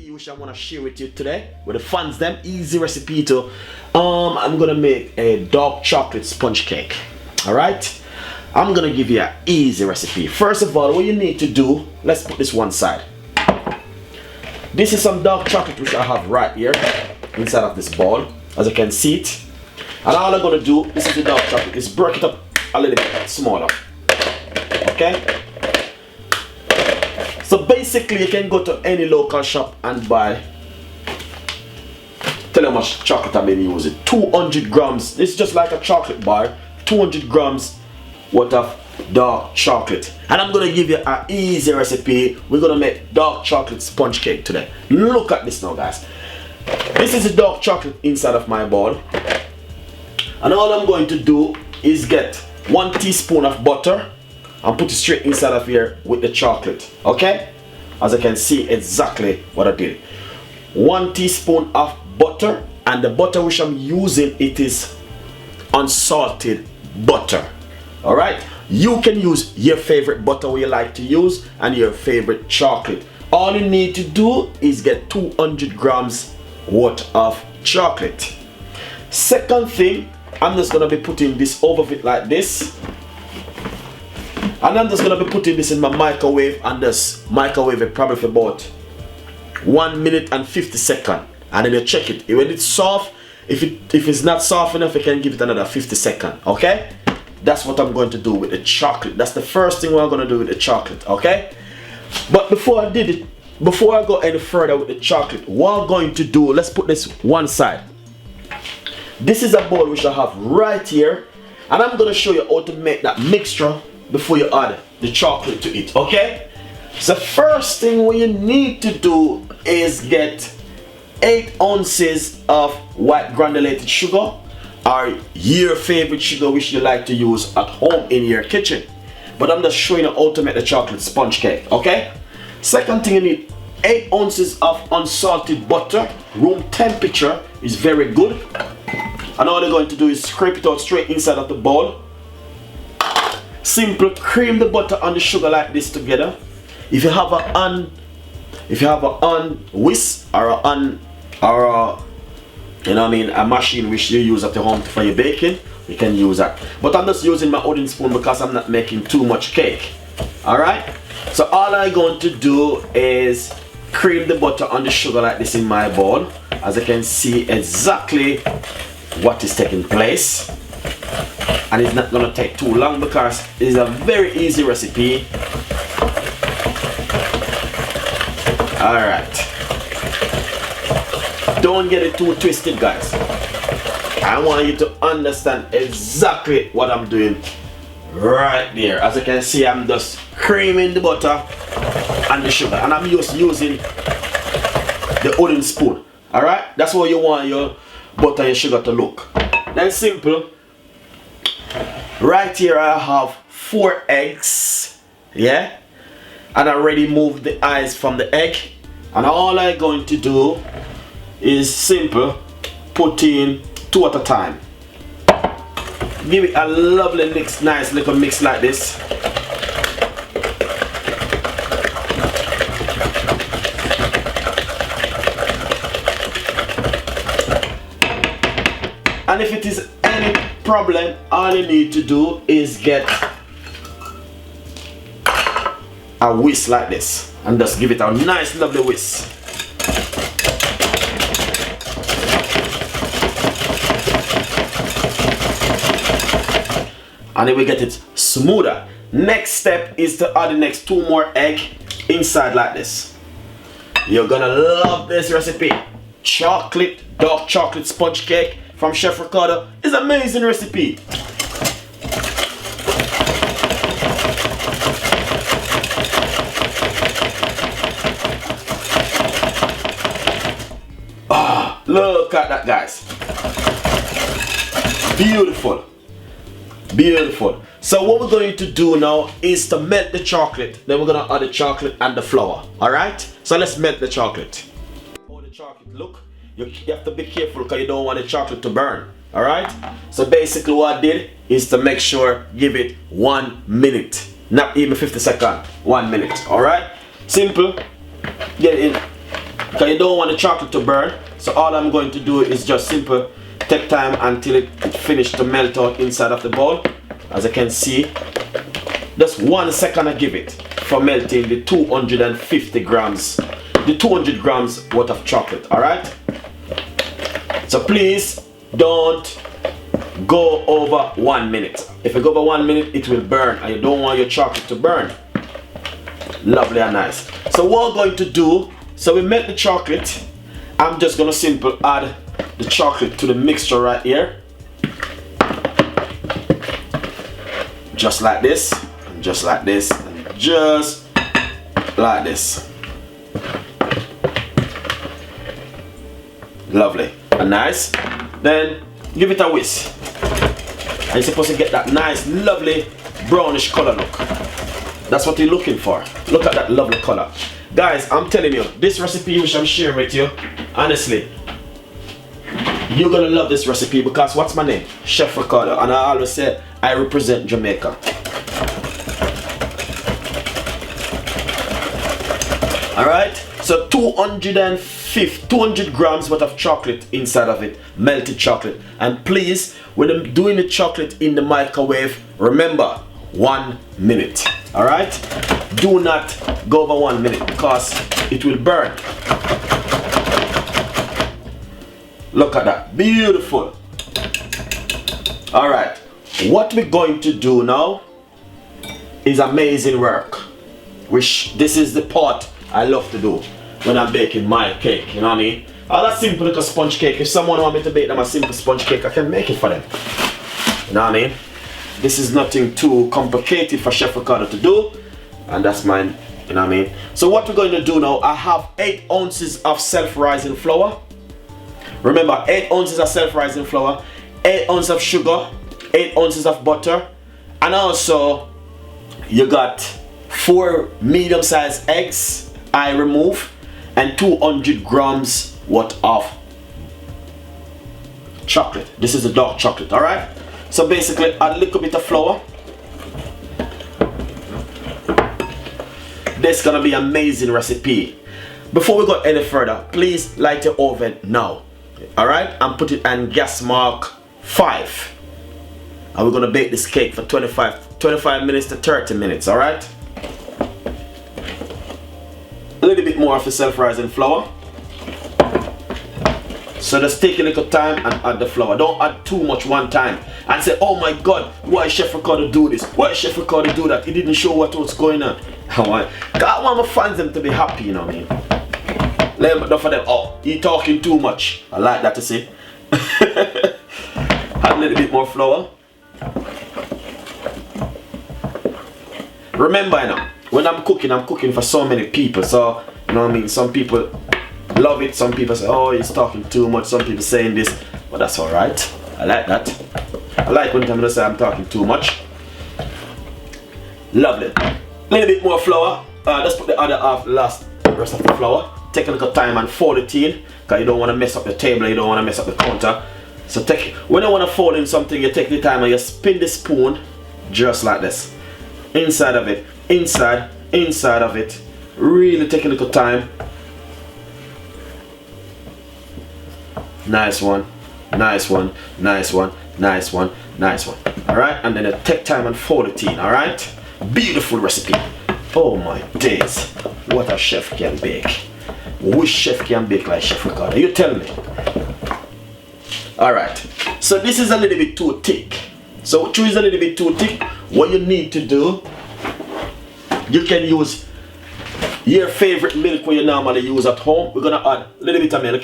recipe which I want to share with you today with the fans them. Easy recipe too. I'm gonna make a dark chocolate sponge cake. Alright, I'm gonna give you an easy recipe. First of all, what you need to do, let's put this one side. This is some dark chocolate which I have right here inside of this bowl, as you can see it. And all I'm gonna do, this is the dark chocolate, is break it up a little bit smaller. Okay? So basically you can go to any local shop and buy, tell you how much chocolate I've been using. 200 grams, this is just like a chocolate bar, 200 grams worth of dark chocolate. And I'm gonna give you an easy recipe. We're gonna make dark chocolate sponge cake today. Look at this now, guys. This is the dark chocolate inside of my bowl. And all I'm going to do is get 1 teaspoon of butter and put it straight inside of here with the chocolate. Okay? As you can see exactly what I did. 1 teaspoon of butter, and the butter which I'm using, it is unsalted butter. Alright? You can use your favorite butter you like to use and your favorite chocolate. All you need to do is get 200 grams worth of chocolate. Second thing, I'm just going to be putting this over it like this. And I'm just going to be putting this in my microwave, and just microwave it probably for about 1 minute and 50 seconds. And then you check it. When it's soft, if it's not soft enough, you can give it another 50 seconds. Okay? That's what I'm going to do with the chocolate. That's the first thing we're going to do with the chocolate. Okay? But before I go any further with the chocolate, what I'm going to do, let's put this one side. This is a bowl which I have right here, and I'm going to show you how to make that mixture before you add the chocolate to it. Okay? So first thing what you need to do is get 8 ounces of white granulated sugar, or your favorite sugar which you like to use at home in your kitchen. But I'm just showing you how to make the chocolate sponge cake. Okay? Second thing, you need 8 ounces of unsalted butter. Room temperature is very good. And all you're going to do is scrape it out straight inside of the bowl. Simple, cream the butter and the sugar like this together. If you have a whisk or a machine which you use at your home for your baking, you can use that. But I'm just using my wooden spoon because I'm not making too much cake. Alright? So all I'm going to do is cream the butter and the sugar like this in my bowl. As you can see exactly what is taking place. And it's not going to take too long because it's a very easy recipe. Alright. Don't get it too twisted, guys. I want you to understand exactly what I'm doing right there. As you can see, I'm just creaming the butter and the sugar, and I'm just using the wooden spoon. Alright, that's what you want your butter and sugar to look. Then simple. Right here I have 4 eggs. Yeah, and I already moved the eyes from the egg, and all I'm going to do is simple, put in 2 at a time. Give it a lovely mix, nice little mix like this. And if it is any problem, all you need to do is get a whisk like this and just give it a nice lovely whisk. And then we get it smoother. Next step is to add the next 2 more eggs inside like this. You're gonna love this recipe. Dark chocolate sponge cake from Chef Ricardo is an amazing recipe. Look at that, guys. Beautiful. Beautiful. So what we're going to do now is to melt the chocolate. Then we're going to add the chocolate and the flour. Alright? So let's melt the chocolate. How the chocolate look? You have to be careful because you don't want the chocolate to burn. Alright? So basically what I did is to make sure, give it 1 minute. Not even 50 seconds. 1 minute. Alright? Simple. Get it in because you don't want the chocolate to burn. So all I'm going to do is just simple take time until it finished to melt out inside of the bowl. As you can see, just 1 second I give it for melting the 250 grams, the 200 grams worth of chocolate. All right. So please don't go over 1 minute. If you go over 1 minute, it will burn, and you don't want your chocolate to burn. Lovely and nice. So what we're going to do, so we melt the chocolate. I'm just gonna simply add the chocolate to the mixture right here. Just like this, and just like this, and just like this. Lovely and nice. Then give it a whisk. And you're supposed to get that nice, lovely brownish color look. That's what you're looking for. Look at that lovely color. Guys, I'm telling you, this recipe which I'm sharing with you, honestly, you're gonna love this recipe because what's my name? Chef Ricardo, and I always say I represent Jamaica. Alright, so 200 grams worth of chocolate inside of it, melted chocolate. And please, when I'm doing the chocolate in the microwave, remember 1 minute. Alright, do not go over 1 minute because it will burn. Look at that, beautiful. Alright, what we're going to do now is amazing work, which this is the part I love to do when I'm baking my cake, you know what I mean? Oh, that's simple like a sponge cake. If someone want me to bake them a simple sponge cake, I can make it for them. You know what I mean? This is nothing too complicated for Chef Ricardo to do, and that's mine, you know what I mean? So what we're going to do now, I have 8 ounces of self-rising flour. Remember, 8 ounces of self-rising flour, 8 ounces of sugar, 8 ounces of butter, and also you got 4 medium-sized eggs I remove, and 200 grams worth of chocolate. This is the dark chocolate, alright? So basically, add a little bit of flour. This is gonna be an amazing recipe. Before we go any further, please light your oven now. Alright? And put it on gas mark 5. And we're gonna bake this cake for 25 minutes to 30 minutes, alright? A little bit more of the self-rising flour. So just take a little time and add the flour. Don't add too much one time and say, oh my god, why Chef Ricardo do this? Why Chef Ricardo do that? He didn't show what's going on. I want my fans them to be happy, you know what I mean? Let them, for them, oh, he talking too much. I like that to see. Add a little bit more flour. Remember, you know, when I'm cooking for so many people. So, you know what I mean? Some people love it. Some people say, oh, he's talking too much. Some people saying this. But that's alright. I like that. I like when people say I'm talking too much. Lovely. A little bit more flour. Let's put the other half, rest of the flour. Take a little time and fold it in. Because you don't want to mess up the table. You don't want to mess up the counter. So when you want to fold in something, you take the time and you spin the spoon just like this. Inside of it. Inside of it. Really take a little time. Nice one, nice one, nice one, nice one, nice one. Alright, and then you take time and fold it in, alright? Beautiful recipe. Oh my days, what a chef can bake. Which chef can bake like Chef Ricardo? You tell me. Alright, so this is a little bit too thick. So which is a little bit too thick, what you need to do, you can use your favorite milk what you normally use at home. We're gonna add a little bit of milk.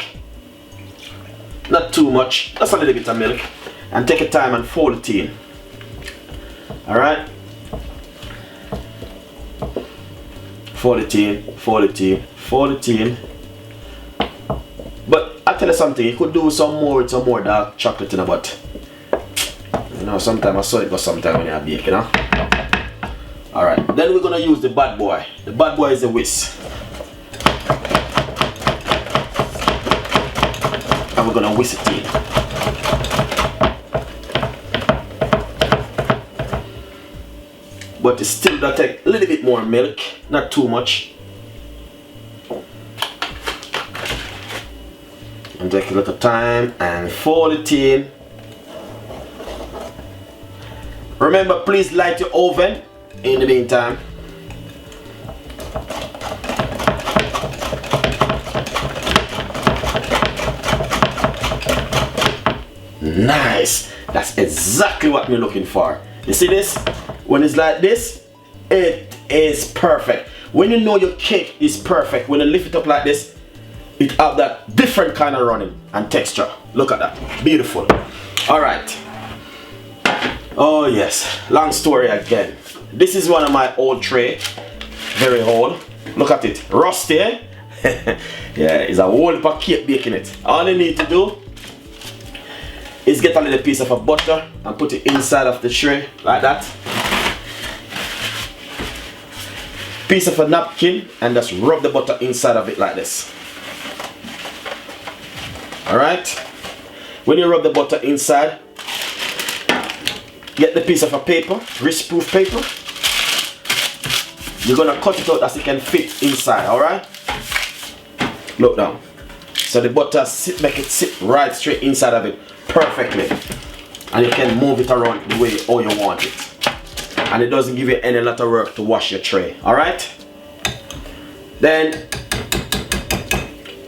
Not too much, just a little bit of milk. And take your time and fold it in. Alright? Fold it in, fold it in, fold it in. But I tell you something, you could do some more dark chocolate in it, but you know, sometimes I saw it go sometime when you bake, you know? Alright, then we're gonna use the bad boy. The bad boy is a whisk. And we're gonna whisk it in. But it's still gonna take a little bit more milk, not too much. And take a little time and fold it in. Remember, please light your oven in the meantime. Nice. That's exactly what we're looking for. You see this? When it's like this, it is perfect. When you know your cake is perfect, when you lift it up like this, it have that different kind of running and texture. Look at that. Beautiful. Alright. Oh yes. Long story again. This is one of my old tray. Very old. Look at it. Rusty, eh? Yeah, it's a whole heap of cake baking it. All you need to do is get a little piece of a butter and put it inside of the tray like that. Piece of a napkin and just rub the butter inside of it like this. Alright. When you rub the butter inside, get the piece of a paper, grease-proof paper. You're gonna cut it out as it can fit inside, alright? Look down. So the butter make it sit right straight inside of it perfectly. And you can move it around the way how you want it. And it doesn't give you any lot of work to wash your tray, alright? Then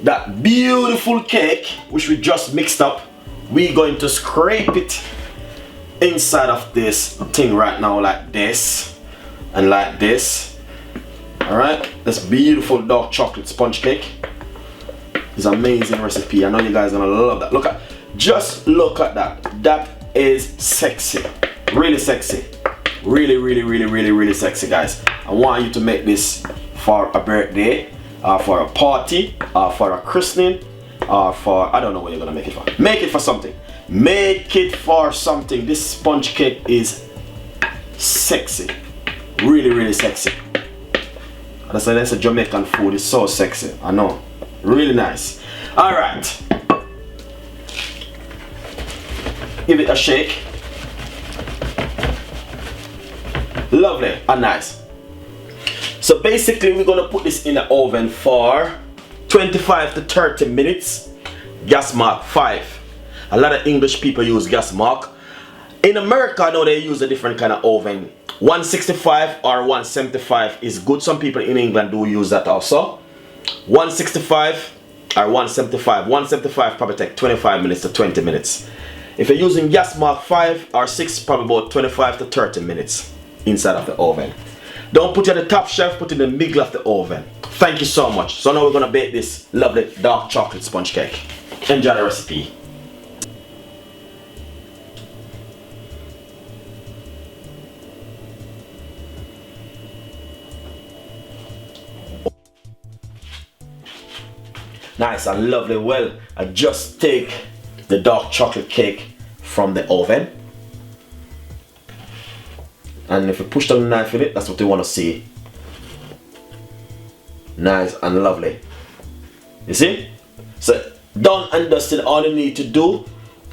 that beautiful cake which we just mixed up, we're going to scrape it inside of this thing right now like this and like this. Alright, this beautiful dark chocolate sponge cake is an amazing recipe. I know you guys are gonna love that. Look at, just look at that. That is sexy, really sexy, really sexy, guys. I want you to make this for a birthday, for a party, for a christening, for, I don't know what you're gonna make it for. Make it for something. Make it for something. This sponge cake is sexy, really sexy. That's a Jamaican food. It's so sexy. I know, really nice. All right, give it a shake. Lovely and nice. So basically we're gonna put this in the oven for 25 to 30 minutes. Gas mark 5. A lot of English people use gas mark. In America, I know they use a different kind of oven. 165 or 175 is good. Some people in England do use that also. 165 or 175. 175 probably take 25 minutes to 20 minutes. If you're using gas mark 5 or 6, probably about 25 to 30 minutes inside of the oven. Don't put it at the top shelf, put it in the middle of the oven. Thank you so much. So now we're gonna bake this lovely dark chocolate sponge cake. Enjoy the recipe. Nice and lovely. Well, I just take the dark chocolate cake from the oven, and if you push the knife in it, that's what you want to see. Nice and lovely. You see? So done and dusted. All you need to do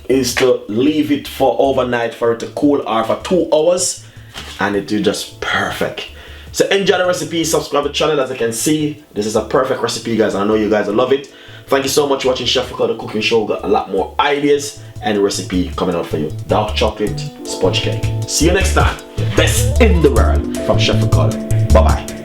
is to leave it for overnight for it to cool, or for 2 hours, and it will just perfect. So enjoy the recipe, subscribe to the channel. As you can see, this is a perfect recipe, guys, and I know you guys will love it. Thank you so much for watching Chef Ricardo Cooking Show. Got a lot more ideas and recipe coming out for you. Dark chocolate sponge cake. See you next time. The best in the world from Chef Ricardo. Bye bye.